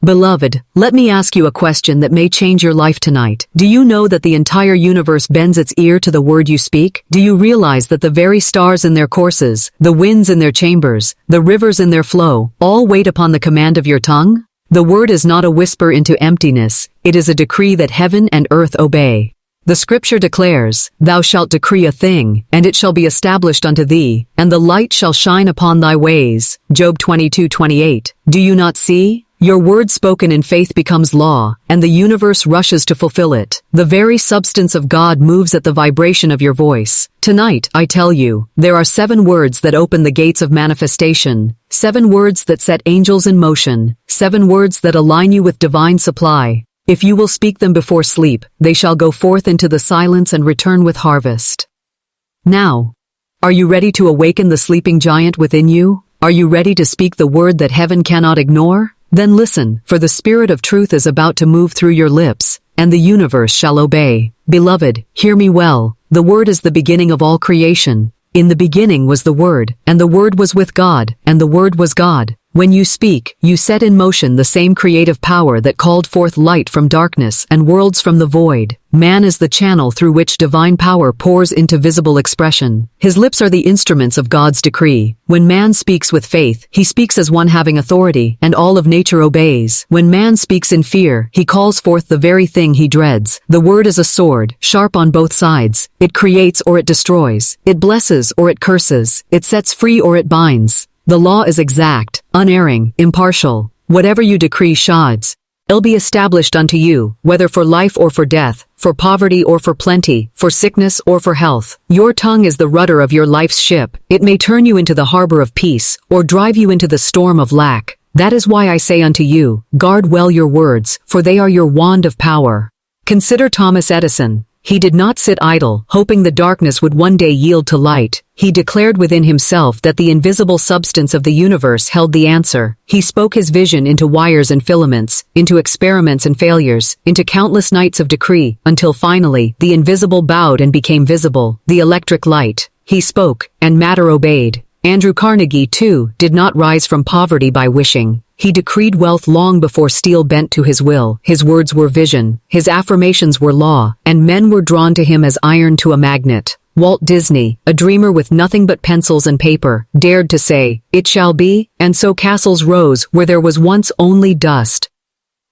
Beloved, let me ask you a question that may change your life tonight. Do you know that the entire universe bends its ear to the word you speak? Do you realize that the very stars in their courses, the winds in their chambers, the rivers in their flow, all wait upon the command of your tongue? The word is not a whisper into emptiness, it is a decree that heaven and earth obey. The scripture declares, "Thou shalt decree a thing, and it shall be established unto thee, and the light shall shine upon thy ways." Job 22:28. Do you not see? Your word spoken in faith becomes law, and the universe rushes to fulfill it. The very substance of God moves at the vibration of your voice. Tonight, I tell you, there are 7 words that open the gates of manifestation, 7 words that set angels in motion, 7 words that align you with divine supply. If you will speak them before sleep, they shall go forth into the silence and return with harvest. Now, are you ready to awaken the sleeping giant within you? Are you ready to speak the word that heaven cannot ignore? Then listen, for the Spirit of truth is about to move through your lips, and the universe shall obey. Beloved, hear me well. The Word is the beginning of all creation. In the beginning was the Word, and the Word was with God, and the Word was God. When you speak, you set in motion the same creative power that called forth light from darkness and worlds from the void. Man is the channel through which divine power pours into visible expression. His lips are the instruments of God's decree. When man speaks with faith, he speaks as one having authority, and all of nature obeys. When man speaks in fear, he calls forth the very thing he dreads. The word is a sword, sharp on both sides. It creates or it destroys. It blesses or it curses. It sets free or it binds. The law is exact, unerring, impartial. Whatever you decree shall be established unto you, whether for life or for death, for poverty or for plenty, for sickness or for health. Your tongue is the rudder of your life's ship. It may turn you into the harbor of peace, or drive you into the storm of lack. That is why I say unto you, guard well your words, for they are your wand of power. Consider Thomas Edison. He did not sit idle, hoping the darkness would one day yield to light. He declared within himself that the invisible substance of the universe held the answer. He spoke his vision into wires and filaments, into experiments and failures, into countless nights of decree, until finally, the invisible bowed and became visible, the electric light. He spoke, and matter obeyed. Andrew Carnegie, too, did not rise from poverty by wishing. He decreed wealth long before steel bent to his will. His words were vision, his affirmations were law, and men were drawn to him as iron to a magnet. Walt Disney, a dreamer with nothing but pencils and paper, dared to say, "It shall be," and so castles rose where there was once only dust.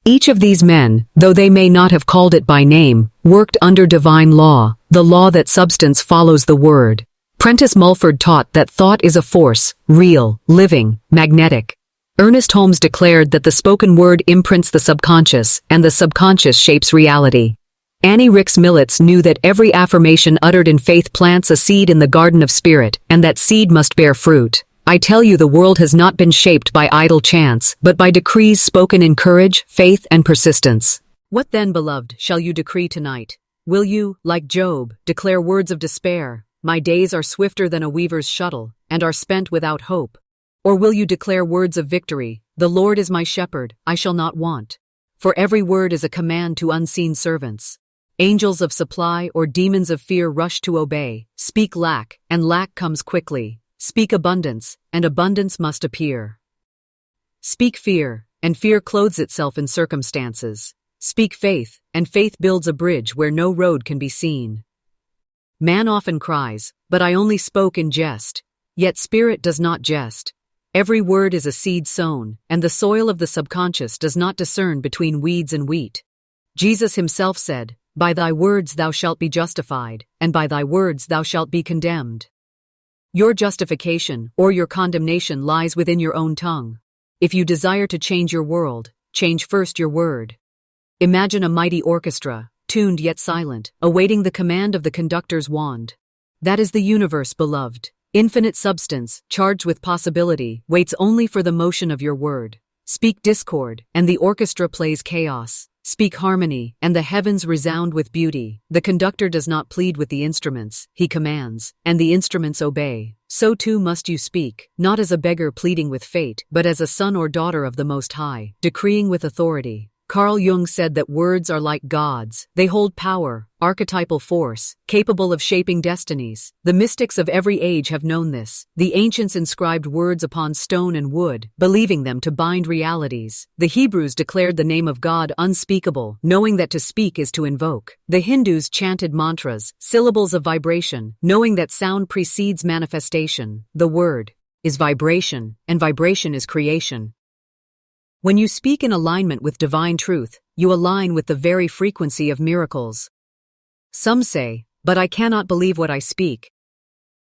Each of these men, though they may not have called it by name, worked under divine law, the law that substance follows the word. Prentice Mulford taught that thought is a force, real, living, magnetic. Ernest Holmes declared that the spoken word imprints the subconscious, and the subconscious shapes reality. Annie Ricks Millets knew that every affirmation uttered in faith plants a seed in the garden of spirit, and that seed must bear fruit. I tell you, the world has not been shaped by idle chance, but by decrees spoken in courage, faith, and persistence. What then, beloved, shall you decree tonight? Will you, like Job, declare words of despair? My days are swifter than a weaver's shuttle, and are spent without hope. Or will you declare words of victory? The Lord is my shepherd, I shall not want. For every word is a command to unseen servants. Angels of supply or demons of fear rush to obey. Speak lack, and lack comes quickly. Speak abundance, and abundance must appear. Speak fear, and fear clothes itself in circumstances. Speak faith, and faith builds a bridge where no road can be seen. Man often cries, but I only spoke in jest. Yet spirit does not jest. Every word is a seed sown, and the soil of the subconscious does not discern between weeds and wheat. Jesus himself said, "By thy words thou shalt be justified, and by thy words thou shalt be condemned." Your justification or your condemnation lies within your own tongue. If you desire to change your world, change first your word. Imagine a mighty orchestra, tuned yet silent, awaiting the command of the conductor's wand. That is the universe, beloved. Infinite substance, charged with possibility, waits only for the motion of your word. Speak discord, and the orchestra plays chaos. Speak harmony, and the heavens resound with beauty. The conductor does not plead with the instruments, he commands, and the instruments obey. So too must you speak, not as a beggar pleading with fate, but as a son or daughter of the Most High, decreeing with authority. Carl Jung said that words are like gods. They hold power, archetypal force, capable of shaping destinies. The mystics of every age have known this. The ancients inscribed words upon stone and wood, believing them to bind realities. The Hebrews declared the name of God unspeakable, knowing that to speak is to invoke. The Hindus chanted mantras, syllables of vibration, knowing that sound precedes manifestation. The word is vibration, and vibration is creation. When you speak in alignment with divine truth, you align with the very frequency of miracles. Some say, "But I cannot believe what I speak."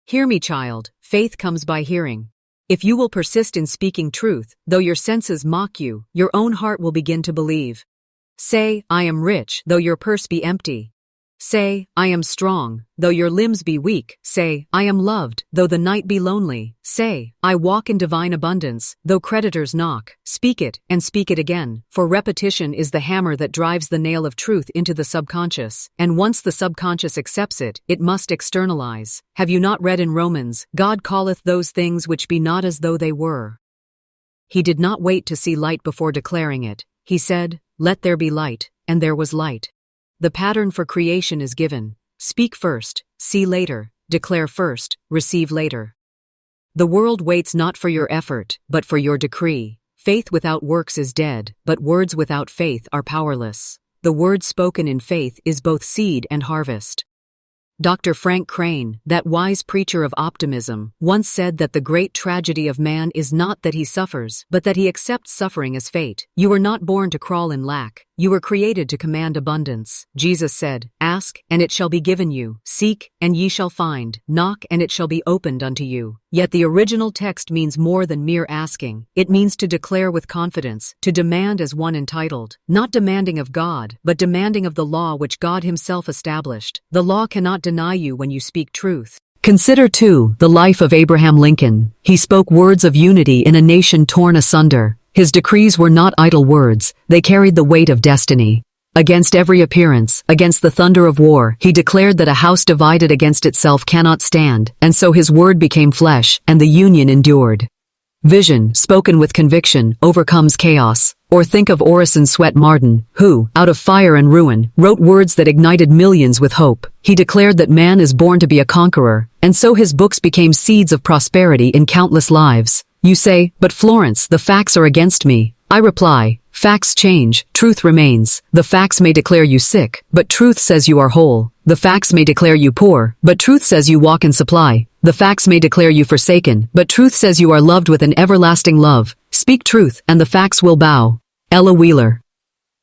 Hear me, child, faith comes by hearing. If you will persist in speaking truth, though your senses mock you, your own heart will begin to believe. Say, "I am rich," though your purse be empty. Say, "I am strong," though your limbs be weak. Say, "I am loved," though the night be lonely. Say, "I walk in divine abundance," though creditors knock. Speak it, and speak it again, for repetition is the hammer that drives the nail of truth into the subconscious, and once the subconscious accepts it, it must externalize. Have you not read in Romans, "God calleth those things which be not as though they were"? He did not wait to see light before declaring it. He said, "Let there be light," and there was light. The pattern for creation is given. Speak first, see later, declare first, receive later. The world waits not for your effort, but for your decree. Faith without works is dead, but words without faith are powerless. The word spoken in faith is both seed and harvest. Dr. Frank Crane, that wise preacher of optimism, once said that the great tragedy of man is not that he suffers, but that he accepts suffering as fate. You were not born to crawl in lack. You were created to command abundance. Jesus said, "Ask, and it shall be given you. Seek, and ye shall find. Knock, and it shall be opened unto you." Yet the original text means more than mere asking. It means to declare with confidence, to demand as one entitled. Not demanding of God, but demanding of the law which God himself established. The law cannot deny you when you speak truth. Consider, too, the life of Abraham Lincoln. He spoke words of unity in a nation torn asunder. His decrees were not idle words, they carried the weight of destiny. Against every appearance, against the thunder of war, he declared that a house divided against itself cannot stand, and so his word became flesh, and the union endured. Vision, spoken with conviction, overcomes chaos. Or think of Orison Swett Marden, who, out of fire and ruin, wrote words that ignited millions with hope. He declared that man is born to be a conqueror, and so his books became seeds of prosperity in countless lives. You say, "But Florence, the facts are against me." I reply, facts change, truth remains. The facts may declare you sick, but truth says you are whole. The facts may declare you poor, but truth says you walk in supply. The facts may declare you forsaken, but truth says you are loved with an everlasting love. Speak truth, and the facts will bow. Ella Wheeler.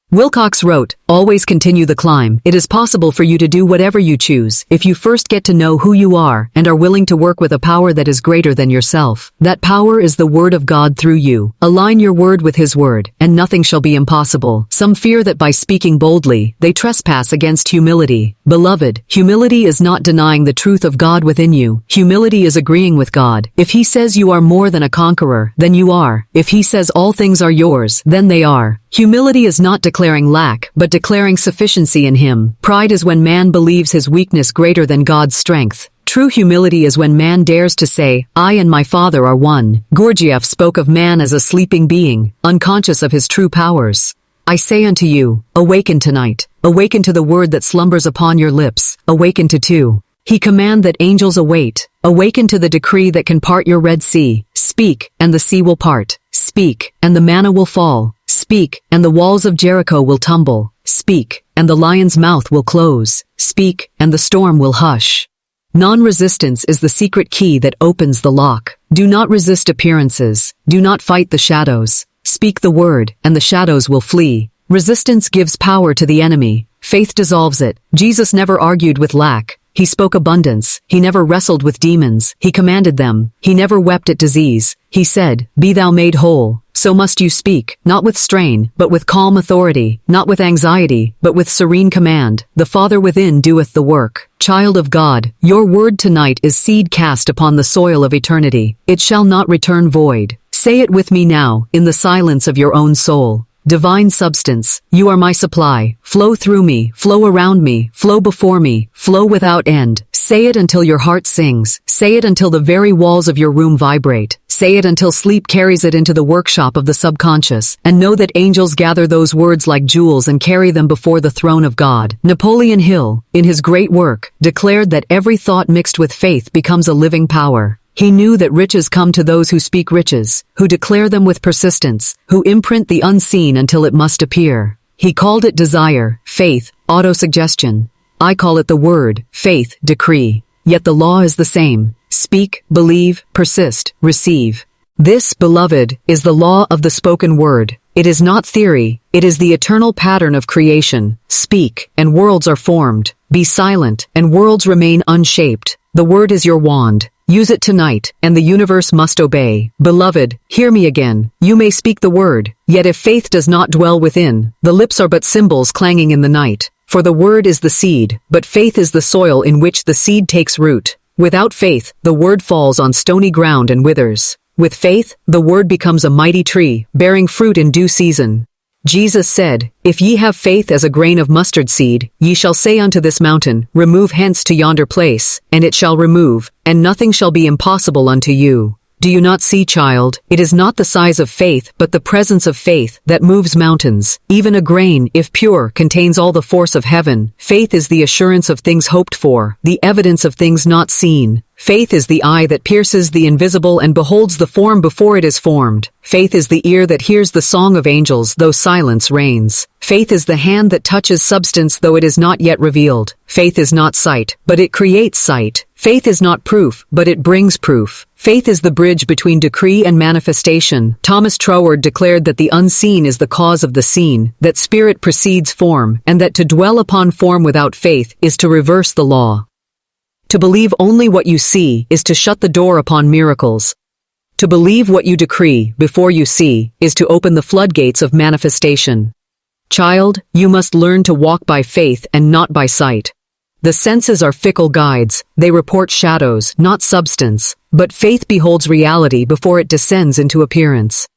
Wilcox wrote, "Always continue the climb. It is possible for you to do whatever you choose, if you first get to know who you are and are willing to work with a power that is greater than yourself. That power is the word of God through you. Align your word with his word, and nothing shall be impossible." Some fear that by speaking boldly, they trespass against humility. Beloved, humility is not denying the truth of God within you. Humility is agreeing with God. If he says you are more than a conqueror, then you are. If he says all things are yours, then they are. Humility is not declaring lack, but declaring sufficiency in him. Pride is when man believes his weakness greater than God's strength. True humility is when man dares to say, "I and my Father are one." Gurdjieff spoke of man as a sleeping being, unconscious of his true powers. I say unto you, awaken tonight. Awaken to the word that slumbers upon your lips. Awaken to two. He command that angels await. Awaken to the decree that can part your Red Sea. Speak, and the sea will part. Speak, and the manna will fall. Speak, and the walls of Jericho will tumble. Speak, and the lion's mouth will close. Speak, and the storm will hush. Non-resistance is the secret key that opens the lock. Do not resist appearances. Do not fight the shadows. Speak the word, and the shadows will flee. Resistance gives power to the enemy. Faith dissolves it. Jesus never argued with lack. He spoke abundance. He never wrestled with demons. He commanded them. He never wept at disease. He said, "Be thou made whole." So must you speak, not with strain, but with calm authority, not with anxiety, but with serene command. The Father within doeth the work. Child of God, your word tonight is seed cast upon the soil of eternity. It shall not return void. Say it with me now, in the silence of your own soul. Divine substance, you are my supply, flow through me, flow around me, flow before me, flow without end. Say it until your heart sings. Say it until the very walls of your room vibrate. Say it until sleep carries it into the workshop of the subconscious. And know that angels gather those words like jewels and carry them before the throne of God. Napoleon Hill, in his great work, declared that every thought mixed with faith becomes a living power. He knew that riches come to those who speak riches, who declare them with persistence, who imprint the unseen until it must appear. He called it desire, faith, autosuggestion. I call it the word, faith, decree. Yet the law is the same. Speak, believe, persist, receive. This, beloved, is the law of the spoken word. It is not theory, it is the eternal pattern of creation. Speak, and worlds are formed. Be silent, and worlds remain unshaped. The word is your wand. Use it tonight, and the universe must obey. Beloved, hear me again. You may speak the word, yet if faith does not dwell within, the lips are but cymbals clanging in the night. For the word is the seed, but faith is the soil in which the seed takes root. Without faith, the word falls on stony ground and withers. With faith, the word becomes a mighty tree, bearing fruit in due season. Jesus said, If ye have faith as a grain of mustard seed, ye shall say unto this mountain, Remove hence to yonder place, and it shall remove, and nothing shall be impossible unto you. Do you not see, child? It is not the size of faith, but the presence of faith, that moves mountains. Even a grain, if pure, contains all the force of heaven. Faith is the assurance of things hoped for, the evidence of things not seen. Faith is the eye that pierces the invisible and beholds the form before it is formed. Faith is the ear that hears the song of angels, though silence reigns. Faith is the hand that touches substance, though it is not yet revealed. Faith is not sight, but it creates sight. Faith is not proof, but it brings proof. Faith is the bridge between decree and manifestation. Thomas Troward declared that the unseen is the cause of the seen, that spirit precedes form, and that to dwell upon form without faith is to reverse the law. To believe only what you see is to shut the door upon miracles. To believe what you decree before you see is to open the floodgates of manifestation. Child, you must learn to walk by faith and not by sight. The senses are fickle guides, they report shadows, not substance, but faith beholds reality before it descends into appearance.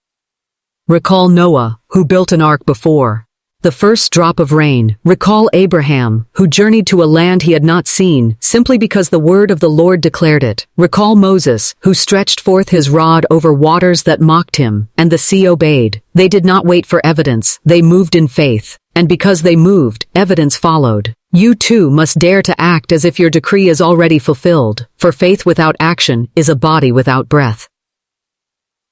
Recall Noah, who built an ark before the first drop of rain. Recall Abraham, who journeyed to a land he had not seen, simply because the word of the Lord declared it. Recall Moses, who stretched forth his rod over waters that mocked him, and the sea obeyed. They did not wait for evidence, they moved in faith. And because they moved, evidence followed. You too must dare to act as if your decree is already fulfilled, for faith without action is a body without breath.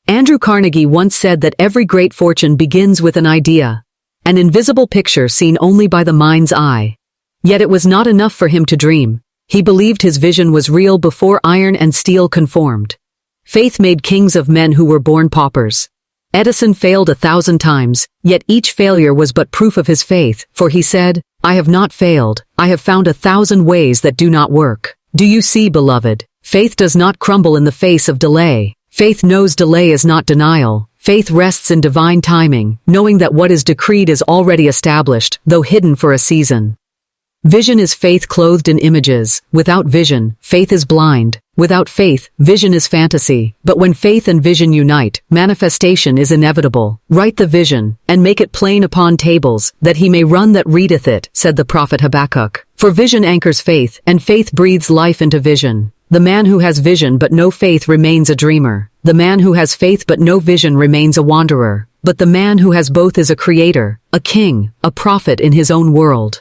Andrew Carnegie once said that every great fortune begins with an idea. An invisible picture seen only by the mind's eye. Yet it was not enough for him to dream. He believed his vision was real before iron and steel conformed. Faith made kings of men who were born paupers. Edison failed 1,000 times, yet each failure was but proof of his faith, for he said, I have not failed, I have found 1,000 ways that do not work. Do you see, beloved? Faith does not crumble in the face of delay. Faith knows delay is not denial. Faith rests in divine timing, knowing that what is decreed is already established, though hidden for a season. Vision is faith clothed in images. Without vision, faith is blind. Without faith, vision is fantasy. But when faith and vision unite, manifestation is inevitable. Write the vision, and make it plain upon tables, that he may run that readeth it, said the prophet Habakkuk. For vision anchors faith, and faith breathes life into vision. The man who has vision but no faith remains a dreamer. The man who has faith but no vision remains a wanderer. But the man who has both is a creator, a king, a prophet in his own world.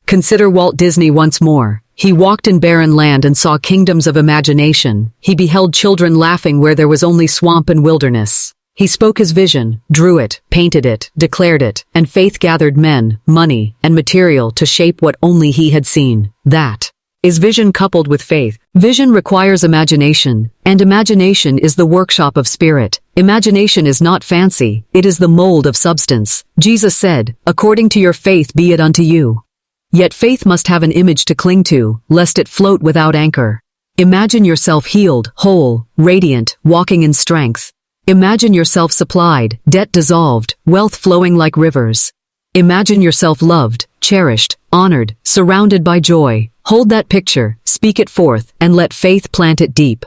Consider Walt Disney once more. He walked in barren land and saw kingdoms of imagination. He beheld children laughing where there was only swamp and wilderness. He spoke his vision, drew it, painted it, declared it, and faith gathered men, money, and material to shape what only he had seen. That is vision coupled with faith. Vision requires imagination, and imagination is the workshop of spirit. Imagination is not fancy, it is the mold of substance. Jesus said, according to your faith be it unto you. Yet faith must have an image to cling to, lest it float without anchor. Imagine yourself healed, whole, radiant, walking in strength. Imagine yourself supplied, debt dissolved, wealth flowing like rivers. Imagine yourself loved, cherished, honored, surrounded by joy. Hold that picture, speak it forth, and let faith plant it deep.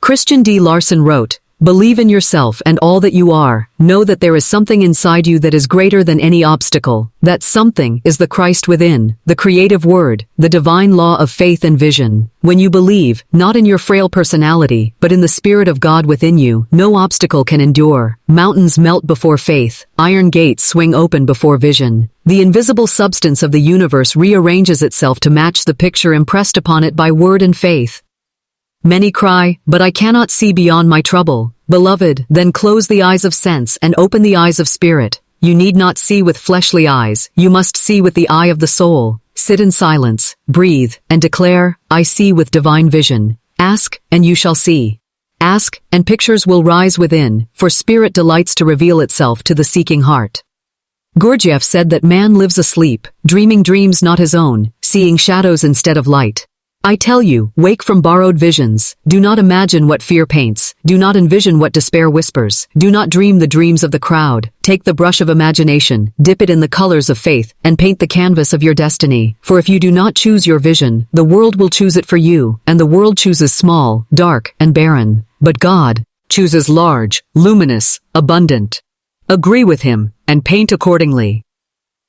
Christian D. Larson wrote, Believe in yourself and all that you are. Know that there is something inside you that is greater than any obstacle. That something is the Christ within, the creative word, the divine law of faith and vision. When you believe, not in your frail personality, but in the Spirit of God within you, no obstacle can endure. Mountains melt before faith. Iron gates swing open before vision. The invisible substance of the universe rearranges itself to match the picture impressed upon it by word and faith. Many cry, but I cannot see beyond my trouble. Beloved, then close the eyes of sense and open the eyes of spirit. You need not see with fleshly eyes, you must see with the eye of the soul. Sit in silence, breathe, and declare, I see with divine vision. Ask, and you shall see. Ask, and pictures will rise within, for spirit delights to reveal itself to the seeking heart. Gurdjieff said that man lives asleep, dreaming dreams not his own, seeing shadows instead of light. I tell you, wake from borrowed visions. Do not imagine what fear paints. Do not envision what despair whispers. Do not dream the dreams of the crowd. Take the brush of imagination, dip it in the colors of faith, and paint the canvas of your destiny. For if you do not choose your vision, the world will choose it for you, and the world chooses small, dark, and barren. But God chooses large, luminous, abundant. Agree with him, and paint accordingly.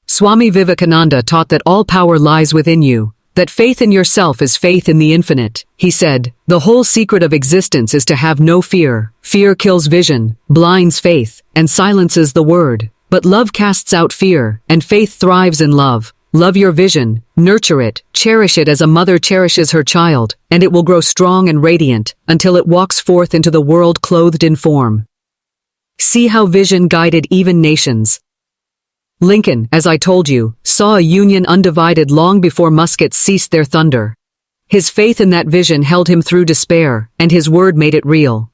Swami Vivekananda taught that all power lies within you. That faith in yourself is faith in the infinite. He said, the whole secret of existence is to have no fear. Fear kills vision, blinds faith, and silences the word. But love casts out fear, and faith thrives in love. Love your vision, nurture it, cherish it as a mother cherishes her child, and it will grow strong and radiant until it walks forth into the world clothed in form. See how vision guided even nations. Lincoln, as I told you, saw a Union undivided long before muskets ceased their thunder. His faith in that vision held him through despair, and his word made it real.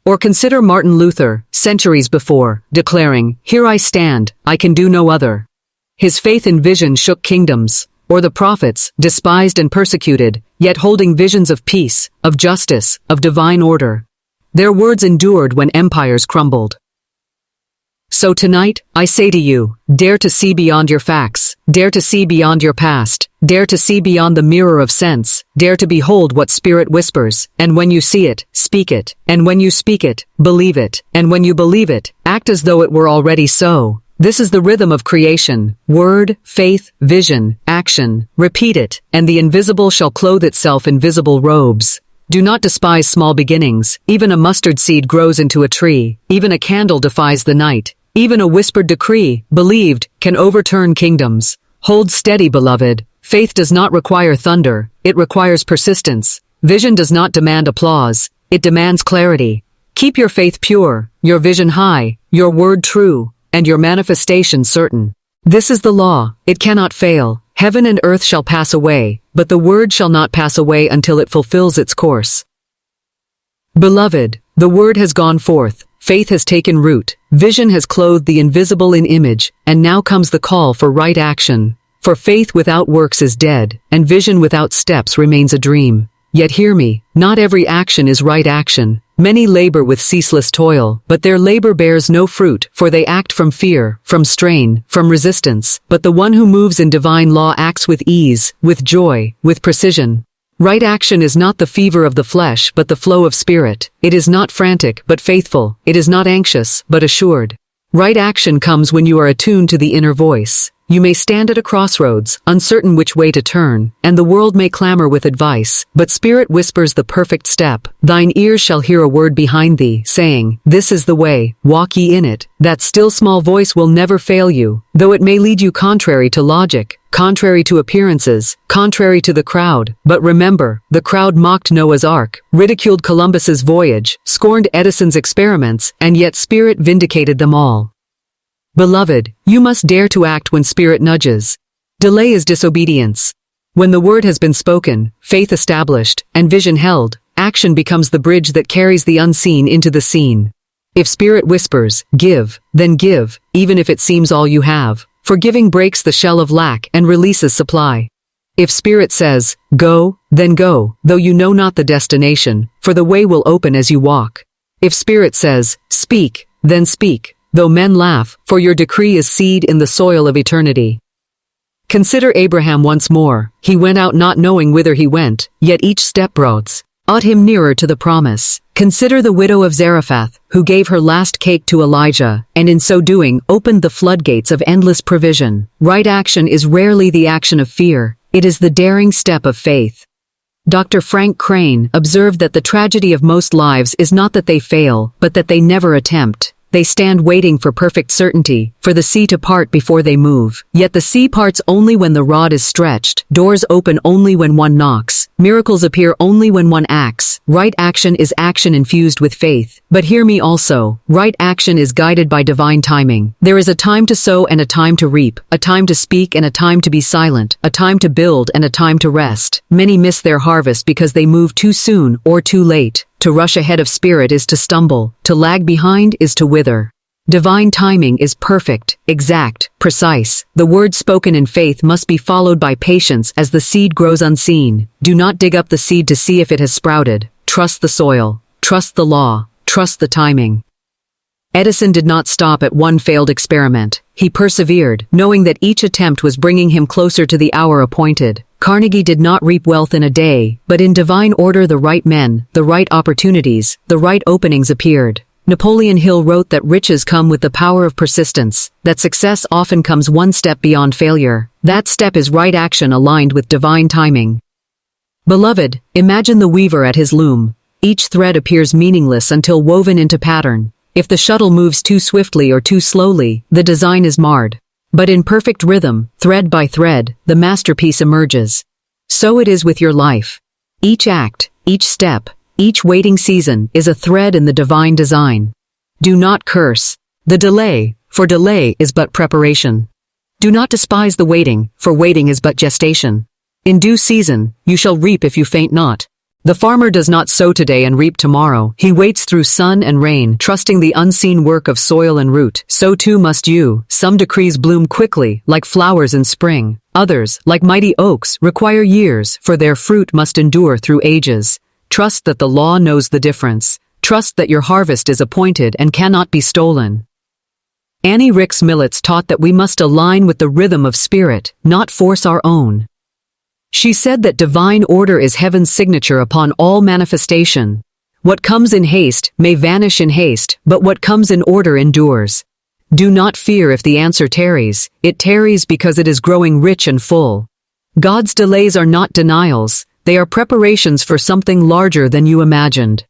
Or consider Martin Luther, centuries before, declaring, Here I stand, I can do no other. His faith in vision shook kingdoms. Or the prophets, despised and persecuted, yet holding visions of peace, of justice, of divine order. Their words endured when empires crumbled. So tonight, I say to you, dare to see beyond your facts, dare to see beyond your past, dare to see beyond the mirror of sense, dare to behold what spirit whispers, and when you see it, speak it, and when you speak it, believe it, and when you believe it, act as though it were already so. This is the rhythm of creation, word, faith, vision, action, repeat it, and the invisible shall clothe itself in visible robes. Do not despise small beginnings. Even a mustard seed grows into a tree. Even a candle defies the night. Even a whispered decree, believed, can overturn kingdoms. Hold steady, beloved. Faith does not require thunder. It requires persistence. Vision does not demand applause. It demands clarity. Keep your faith pure, your vision high, your word true, and your manifestation certain. This is the law. It cannot fail. Heaven and earth shall pass away, but the word shall not pass away until it fulfills its course. Beloved, the word has gone forth, faith has taken root, vision has clothed the invisible in image, and now comes the call for right action. For faith without works is dead, and vision without steps remains a dream. Yet hear me, not every action is right action. Many labor with ceaseless toil, but their labor bears no fruit, for they act from fear, from strain, from resistance. But the one who moves in divine law acts with ease, with joy, with precision. Right action is not the fever of the flesh, but the flow of spirit. It is not frantic, but faithful. It is not anxious, but assured. Right action comes when you are attuned to the inner voice. You may stand at a crossroads, uncertain which way to turn, and the world may clamor with advice, but Spirit whispers the perfect step. Thine ears shall hear a word behind thee, saying, This is the way, walk ye in it. That still small voice will never fail you, though it may lead you contrary to logic, contrary to appearances, contrary to the crowd. But remember, the crowd mocked Noah's Ark, ridiculed Columbus's voyage, scorned Edison's experiments, and yet Spirit vindicated them all. Beloved, you must dare to act when Spirit nudges. Delay is disobedience. When the word has been spoken, faith established, and vision held, action becomes the bridge that carries the unseen into the seen. If Spirit whispers, give, then give, even if it seems all you have, for giving breaks the shell of lack and releases supply. If Spirit says, go, then go, though you know not the destination, for the way will open as you walk. If Spirit says, speak, then speak. Though men laugh, for your decree is seed in the soil of eternity. Consider Abraham once more. He went out not knowing whither he went, yet each step brought ought him nearer to the promise. Consider the widow of Zarephath, who gave her last cake to Elijah, and in so doing opened the floodgates of endless provision. Right action is rarely the action of fear, it is the daring step of faith. Dr. Frank Crane observed that the tragedy of most lives is not that they fail, but that they never attempt. They stand waiting for perfect certainty, for the sea to part before they move. Yet the sea parts only when the rod is stretched, doors open only when one knocks, miracles appear only when one acts. Right action is action infused with faith. But hear me also, right action is guided by divine timing. There is a time to sow and a time to reap, a time to speak and a time to be silent, a time to build and a time to rest. Many miss their harvest because they move too soon or too late. To rush ahead of spirit is to stumble, to lag behind is to wither. Divine timing is perfect, exact, precise. The word spoken in faith must be followed by patience as the seed grows unseen. Do not dig up the seed to see if it has sprouted. Trust the soil, trust the law, trust the timing. Edison did not stop at one failed experiment. He persevered, knowing that each attempt was bringing him closer to the hour appointed. Carnegie did not reap wealth in a day, but in divine order the right men, the right opportunities, the right openings appeared. Napoleon Hill wrote that riches come with the power of persistence, that success often comes one step beyond failure. That step is right action aligned with divine timing. Beloved, imagine the weaver at his loom. Each thread appears meaningless until woven into pattern. If the shuttle moves too swiftly or too slowly, the design is marred. But in perfect rhythm, thread by thread, the masterpiece emerges. So it is with your life. Each act, each step, each waiting season is a thread in the divine design. Do not curse the delay, for delay is but preparation. Do not despise the waiting, for waiting is but gestation. In due season, you shall reap if you faint not. The farmer does not sow today and reap tomorrow. He waits through sun and rain, trusting the unseen work of soil and root. So too must you. Some decrees bloom quickly, like flowers in spring. Others, like mighty oaks, require years, for their fruit must endure through ages. Trust that the law knows the difference. Trust that your harvest is appointed and cannot be stolen. Annie Ricks Millets taught that we must align with the rhythm of spirit, not force our own. She said that divine order is heaven's signature upon all manifestation. What comes in haste may vanish in haste, but what comes in order endures. Do not fear if the answer tarries. It tarries because it is growing rich and full. God's delays are not denials. They are preparations for something larger than you imagined.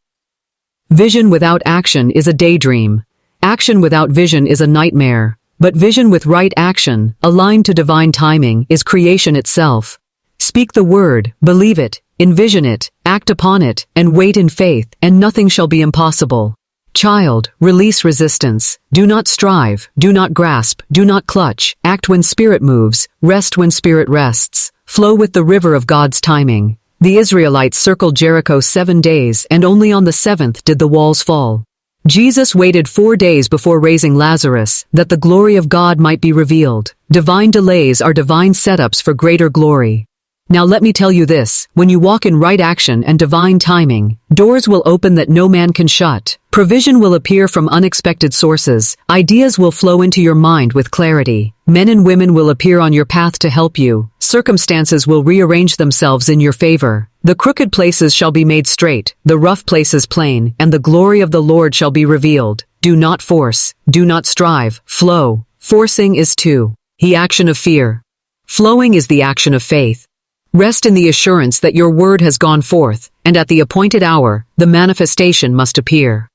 Vision without action is a daydream. Action without vision is a nightmare. But vision with right action, aligned to divine timing, is creation itself. Speak the word, believe it, envision it, act upon it, and wait in faith, and nothing shall be impossible. Child, release resistance. Do not strive, do not grasp, do not clutch. Act when spirit moves, rest when spirit rests. Flow with the river of God's timing. The Israelites circled Jericho 7 days, and only on the 7th did the walls fall. Jesus waited 4 days before raising Lazarus, that the glory of God might be revealed. Divine delays are divine setups for greater glory. Now let me tell you this, when you walk in right action and divine timing, doors will open that no man can shut. Provision will appear from unexpected sources. Ideas will flow into your mind with clarity. Men and women will appear on your path to help you. Circumstances will rearrange themselves in your favor. The crooked places shall be made straight, the rough places plain, and the glory of the Lord shall be revealed. Do not force. Do not strive. Flow. Forcing is the action of fear. Flowing is the action of faith. Rest in the assurance that your word has gone forth, and at the appointed hour, the manifestation must appear.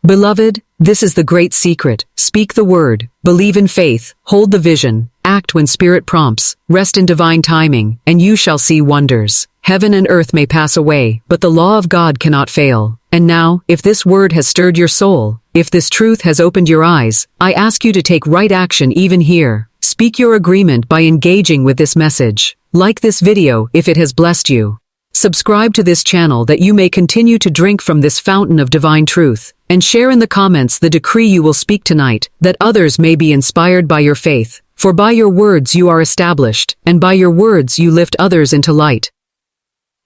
Beloved, this is the great secret. Speak the word, believe in faith, hold the vision, act when spirit prompts, rest in divine timing, and you shall see wonders. Heaven and earth may pass away, but the law of God cannot fail. And now, if this word has stirred your soul, if this truth has opened your eyes, I ask you to take right action even here. Speak your agreement by engaging with this message. Like this video if it has blessed you. Subscribe to this channel that you may continue to drink from this fountain of divine truth, and share in the comments the decree you will speak tonight, that others may be inspired by your faith. For by your words you are established, and by your words you lift others into light.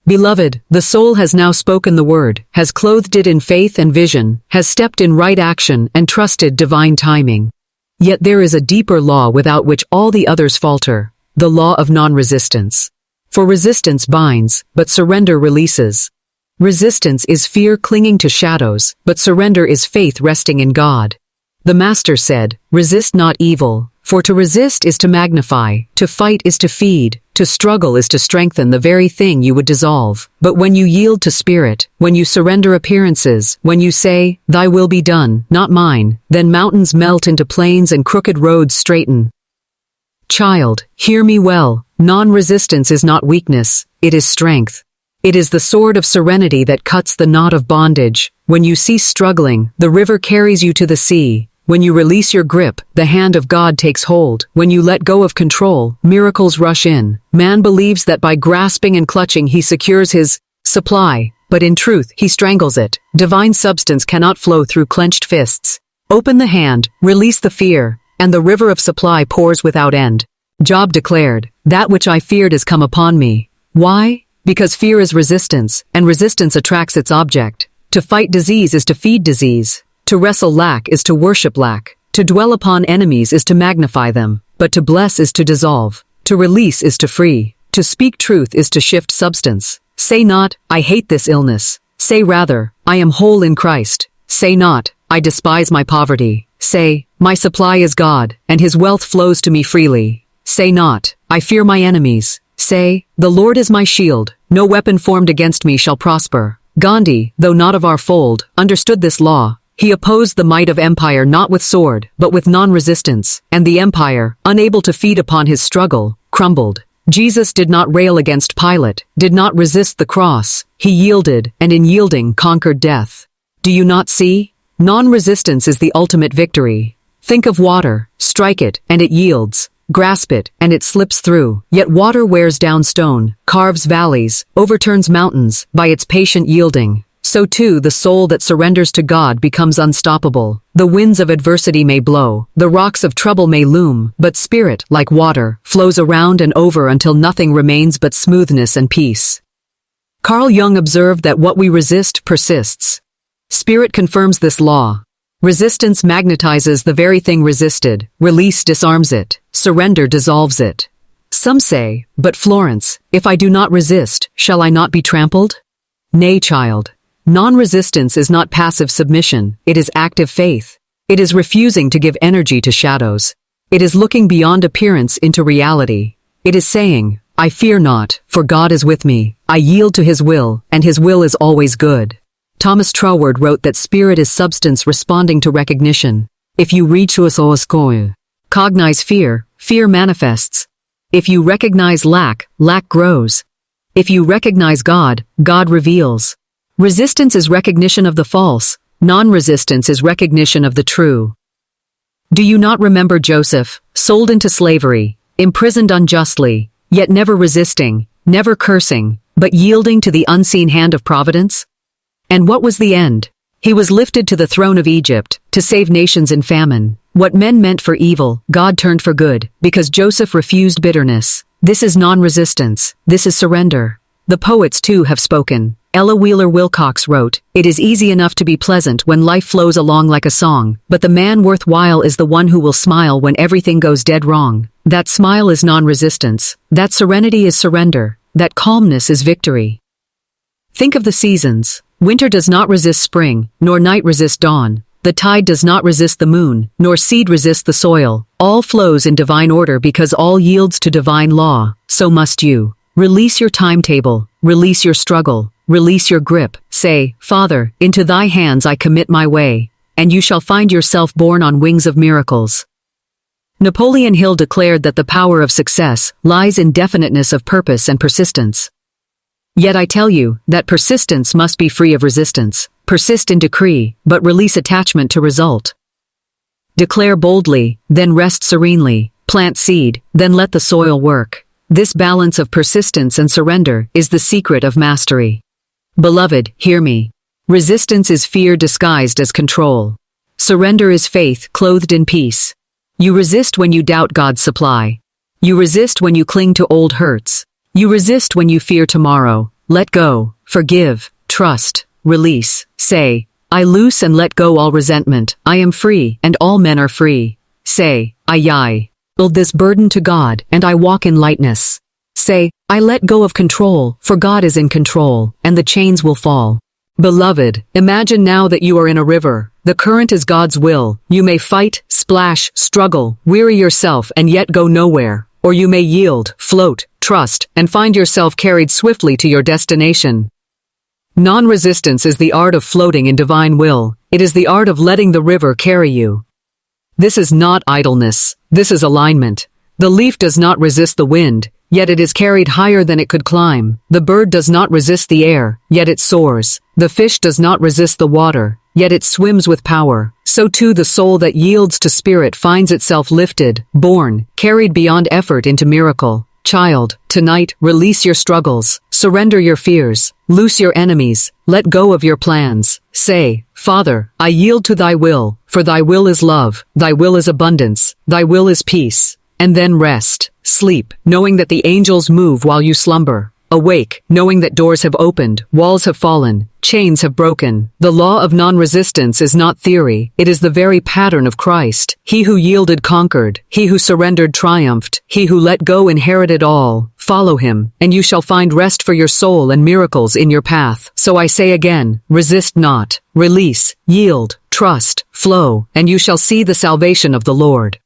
Beloved, the soul has now spoken the word, has clothed it in faith and vision, has stepped in right action and trusted divine timing. Yet there is a deeper law without which all the others falter. The law of non-resistance. For resistance binds, but surrender releases. Resistance is fear clinging to shadows, but surrender is faith resting in God. The Master said, "Resist not evil, for to resist is to magnify, to fight is to feed, to struggle is to strengthen the very thing you would dissolve. But when you yield to spirit, when you surrender appearances, when you say, 'Thy will be done, not mine,' then mountains melt into plains and crooked roads straighten." Child, hear me well. Non-resistance is not weakness, it is strength. It is the sword of serenity that cuts the knot of bondage. When you cease struggling, the river carries you to the sea. When you release your grip, the hand of God takes hold. When you let go of control, miracles rush in. Man believes that by grasping and clutching he secures his supply, but in truth he strangles it. Divine substance cannot flow through clenched fists. Open the hand, release the fear, and the river of supply pours without end. Job declared, "That which I feared has come upon me." Why? Because fear is resistance, and resistance attracts its object. To fight disease is to feed disease. To wrestle lack is to worship lack. To dwell upon enemies is to magnify them. But to bless is to dissolve. To release is to free. To speak truth is to shift substance. Say not, "I hate this illness." Say rather, "I am whole in Christ." Say not, "I despise my poverty." Say, "My supply is God, and his wealth flows to me freely." Say not, "I fear my enemies." Say, "The Lord is my shield. No weapon formed against me shall prosper." Gandhi, though not of our fold, understood this law. He opposed the might of empire not with sword, but with non-resistance, and the empire, unable to feed upon his struggle, crumbled. Jesus did not rail against Pilate, did not resist the cross. He yielded, and in yielding conquered death. Do you not see? Non-resistance is the ultimate victory. Think of water, strike it, and it yields. Grasp it, and it slips through. Yet water wears down stone, carves valleys, overturns mountains, by its patient yielding. So too the soul that surrenders to God becomes unstoppable. The winds of adversity may blow, the rocks of trouble may loom, but spirit, like water, flows around and over until nothing remains but smoothness and peace. Carl Jung observed that what we resist persists. Spirit confirms this law. Resistance magnetizes the very thing resisted, release disarms it, surrender dissolves it. Some say, "But Florence, if I do not resist, shall I not be trampled?" Nay, child. Non-resistance is not passive submission, it is active faith. It is refusing to give energy to shadows. It is looking beyond appearance into reality. It is saying, "I fear not, for God is with me. I yield to his will, and his will is always good." Thomas Troward wrote that spirit is substance responding to recognition. If you recognize fear, fear manifests. If you recognize lack, lack grows. If you recognize God, God reveals. Resistance is recognition of the false. Non-resistance is recognition of the true. Do you not remember Joseph, sold into slavery, imprisoned unjustly, yet never resisting, never cursing, but yielding to the unseen hand of providence? And what was the end? He was lifted to the throne of Egypt, to save nations in famine. What men meant for evil, God turned for good, because Joseph refused bitterness. This is non-resistance. This is surrender. The poets too have spoken. Ella Wheeler Wilcox wrote, "It is easy enough to be pleasant when life flows along like a song, but the man worthwhile is the one who will smile when everything goes dead wrong." That smile is non-resistance. That serenity is surrender. That calmness is victory. Think of the seasons. Winter does not resist spring, nor night resist dawn. The tide does not resist the moon, nor seed resist the soil. All flows in divine order because all yields to divine law. So must you. Release your timetable. Release your struggle. Release your grip. Say, "Father, into thy hands I commit my way," and you shall find yourself borne on wings of miracles. Napoleon Hill declared that the power of success lies in definiteness of purpose and persistence. Yet I tell you that persistence must be free of resistance. Persist in decree, but release attachment to result. Declare boldly, then rest serenely. Plant seed, then let the soil work. This balance of persistence and surrender is the secret of mastery. Beloved, hear me. Resistance is fear disguised as control. Surrender is faith clothed in peace. You resist when you doubt God's supply. You resist when you cling to old hurts. You resist when you fear tomorrow. Let go, forgive, trust, release. Say, "I loose and let go all resentment. I am free, and all men are free." Say, "I build this burden to God, and I walk in lightness." Say, I let go of control, for God is in control, and the chains will fall. Beloved, imagine now that you are in a river. The current is God's will. You may fight, splash, struggle, weary yourself and yet go nowhere. Or you may yield, float, trust, and find yourself carried swiftly to your destination. Non-resistance is the art of floating in divine will. It is the art of letting the river carry you. This is not idleness. This is alignment. The leaf does not resist the wind, yet it is carried higher than it could climb. The bird does not resist the air, yet it soars. The fish does not resist the water, yet it swims with power. So too the soul that yields to spirit finds itself lifted, borne, carried beyond effort into miracle. Child, tonight, release your struggles, surrender your fears, loose your enemies, let go of your plans. Say, Father, I yield to thy will, for thy will is love, thy will is abundance, thy will is peace. And then rest, sleep, knowing that the angels move while you slumber. Awake, knowing that doors have opened, walls have fallen, chains have broken. The law of non-resistance is not theory, it is the very pattern of Christ. He who yielded conquered, he who surrendered triumphed, he who let go inherited all. Follow him, and you shall find rest for your soul and miracles in your path. So I say again, resist not, release, yield, trust, flow, and you shall see the salvation of the Lord.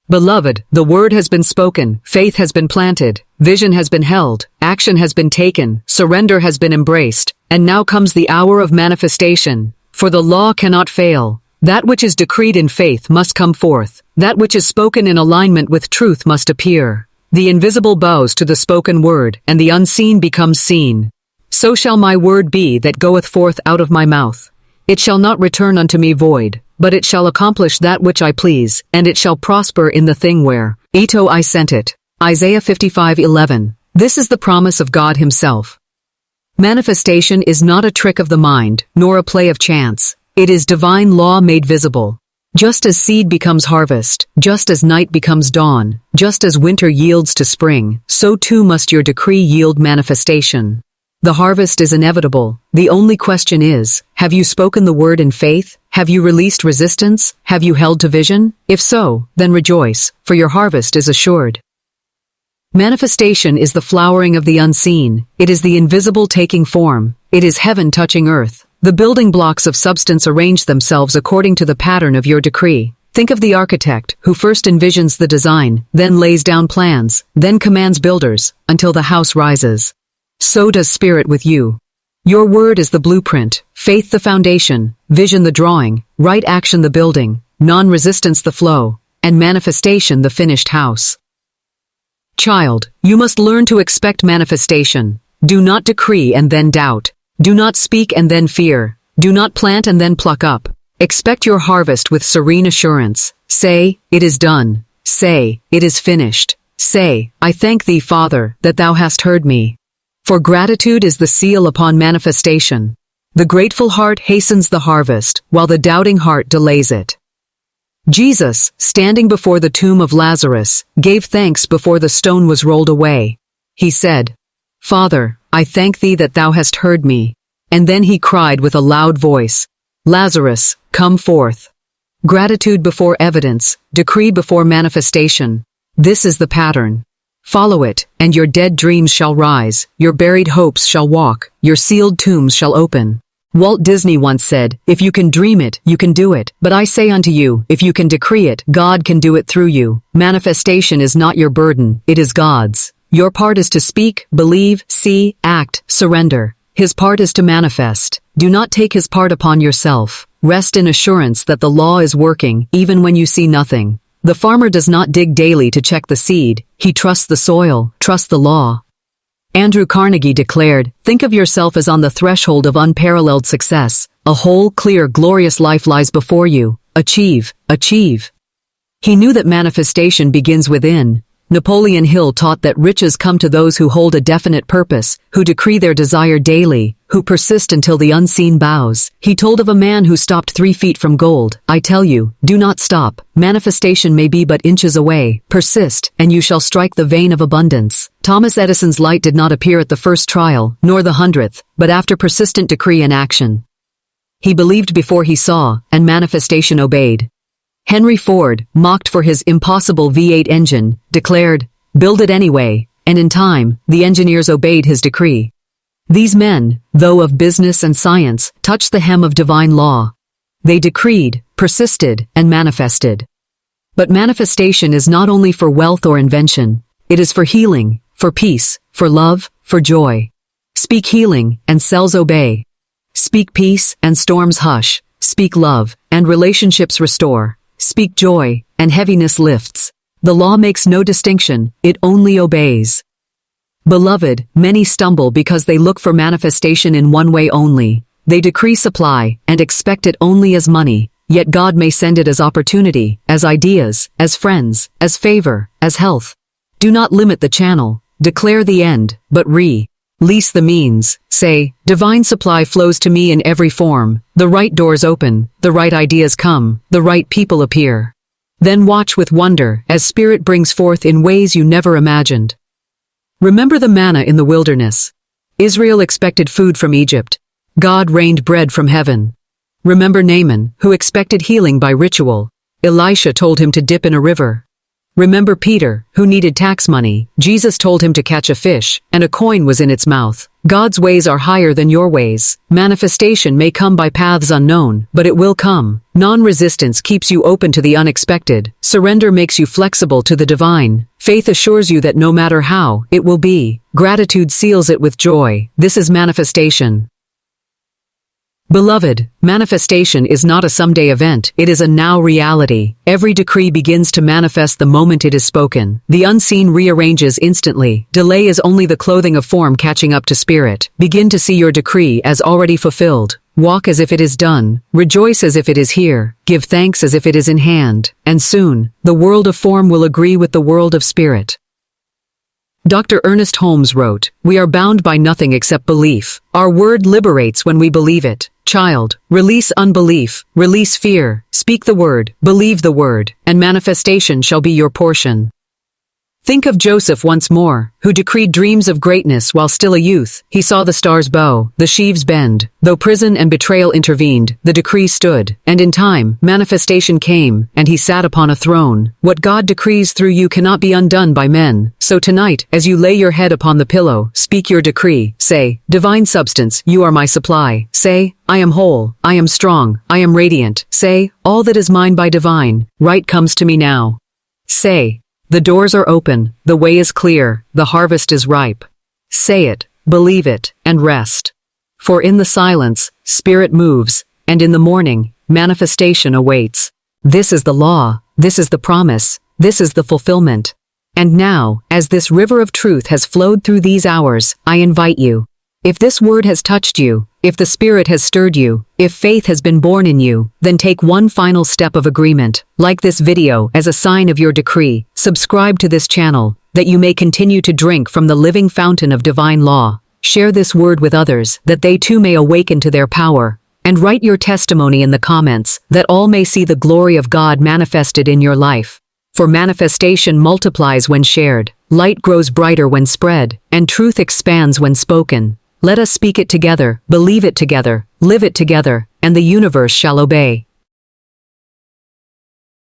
Beloved, the word has been spoken, faith has been planted, vision has been held, action has been taken, surrender has been embraced, and now comes the hour of manifestation. For the law cannot fail. That which is decreed in faith must come forth. That which is spoken in alignment with truth must appear. The invisible bows to the spoken word, and the unseen becomes seen. So shall my word be that goeth forth out of my mouth. It shall not return unto me void, but it shall accomplish that which I please, and it shall prosper in the thing whereto I sent it. Isaiah 55:11. This is the promise of God himself. Manifestation is not a trick of the mind, nor a play of chance. It is divine law made visible. Just as seed becomes harvest, just as night becomes dawn, just as winter yields to spring, so too must your decree yield manifestation. The harvest is inevitable. The only question is, have you spoken the word in faith? Have you released resistance? Have you held to vision? If so, then rejoice, for your harvest is assured. Manifestation is the flowering of the unseen. It is the invisible taking form. It is heaven touching earth. The building blocks of substance arrange themselves according to the pattern of your decree. Think of the architect, who first envisions the design, then lays down plans, then commands builders, until the house rises. So does Spirit with you. Your word is the blueprint, faith the foundation, vision the drawing, right action the building, non-resistance the flow, and manifestation the finished house. Child, you must learn to expect manifestation. Do not decree and then doubt. Do not speak and then fear. Do not plant and then pluck up. Expect your harvest with serene assurance. Say, it is done. Say, it is finished. Say, I thank thee, Father, that thou hast heard me. For gratitude is the seal upon manifestation. The grateful heart hastens the harvest, while the doubting heart delays it. Jesus, standing before the tomb of Lazarus, gave thanks before the stone was rolled away. He said, Father, I thank thee that thou hast heard me. And then he cried with a loud voice, Lazarus, come forth. Gratitude before evidence, decree before manifestation. This is the pattern. Follow it, and your dead dreams shall rise, your buried hopes shall walk, your sealed tombs shall open. Walt Disney once said, if you can dream it, you can do it. But I say unto you, if you can decree it, God can do it through you. Manifestation is not your burden, it is God's. Your part is to speak, believe, see, act, surrender. His part is to manifest. Do not take his part upon yourself. Rest in assurance that the law is working, even when you see nothing. The farmer does not dig daily to check the seed. He trusts the soil, trusts the law. Andrew Carnegie declared, think of yourself as on the threshold of unparalleled success. A whole, clear, glorious life lies before you. Achieve, achieve. He knew that manifestation begins within. Napoleon Hill taught that riches come to those who hold a definite purpose, who decree their desire daily, who persist until the unseen bows. He told of a man who stopped 3 feet from gold. I tell you, do not stop. Manifestation may be but inches away. Persist, and you shall strike the vein of abundance. Thomas Edison's light did not appear at the first trial, nor the 100th, but after persistent decree and action. He believed before he saw, and manifestation obeyed. Henry Ford, mocked for his impossible V8 engine, declared, build it anyway. and in time, the engineers obeyed his decree. These men, though of business and science, touched the hem of divine law. They decreed, persisted, and manifested. But manifestation is not only for wealth or invention, it is for healing, for peace, for love, for joy. Speak healing, and cells obey. Speak peace, and storms hush. Speak love, and relationships restore. Speak joy, and heaviness lifts. The law makes no distinction, it only obeys. Beloved, many stumble because they look for manifestation in one way only. They decree supply, and expect it only as money, yet God may send it as opportunity, as ideas, as friends, as favor, as health. Do not limit the channel, declare the end, but release the means. Say, divine supply flows to me in every form. The right doors open, the right ideas come, the right people appear. Then watch with wonder as Spirit brings forth in ways you never imagined. Remember the manna in the wilderness. Israel expected food from Egypt. God rained bread from heaven. Remember Naaman, who expected healing by ritual. Elisha told him to dip in a river. Remember Peter, who needed tax money. Jesus told him to catch a fish, and a coin was in its mouth. God's ways are higher than your ways. Manifestation may come by paths unknown, but it will come. Non-resistance keeps you open to the unexpected. Surrender makes you flexible to the divine. Faith assures you that no matter how, it will be. Gratitude seals it with joy. This is manifestation. Beloved, manifestation is not a someday event, it is a now reality. Every decree begins to manifest the moment it is spoken. The unseen rearranges instantly. Delay is only the clothing of form catching up to spirit. Begin to see your decree as already fulfilled. Walk as if it is done. Rejoice as if it is here. Give thanks as if it is in hand. And soon, the world of form will agree with the world of spirit. Dr. Ernest Holmes wrote, "We are bound by nothing except belief. Our word liberates when we believe it. Child, release unbelief, release fear, speak the word, believe the word, and manifestation shall be your portion." Think of Joseph once more, who decreed dreams of greatness while still a youth. He saw the stars bow, the sheaves bend. Though prison and betrayal intervened, the decree stood. And in time, manifestation came, and he sat upon a throne. What God decrees through you cannot be undone by men. So tonight, as you lay your head upon the pillow, speak your decree. Say, divine substance, you are my supply. Say, I am whole, I am strong, I am radiant. Say, all that is mine by divine right comes to me now. Say, the doors are open, the way is clear, the harvest is ripe. Say it, believe it, and rest. For in the silence, spirit moves, and in the morning, manifestation awaits. This is the law, this is the promise, this is the fulfillment. And now, as this river of truth has flowed through these hours, I invite you. If this word has touched you, if the Spirit has stirred you, if faith has been born in you, then take one final step of agreement. Like this video as a sign of your decree. Subscribe to this channel, that you may continue to drink from the living fountain of divine law. Share this word with others, that they too may awaken to their power. And write your testimony in the comments, that all may see the glory of God manifested in your life. For manifestation multiplies when shared, light grows brighter when spread, and truth expands when spoken. Let us speak it together, believe it together, live it together, and the universe shall obey.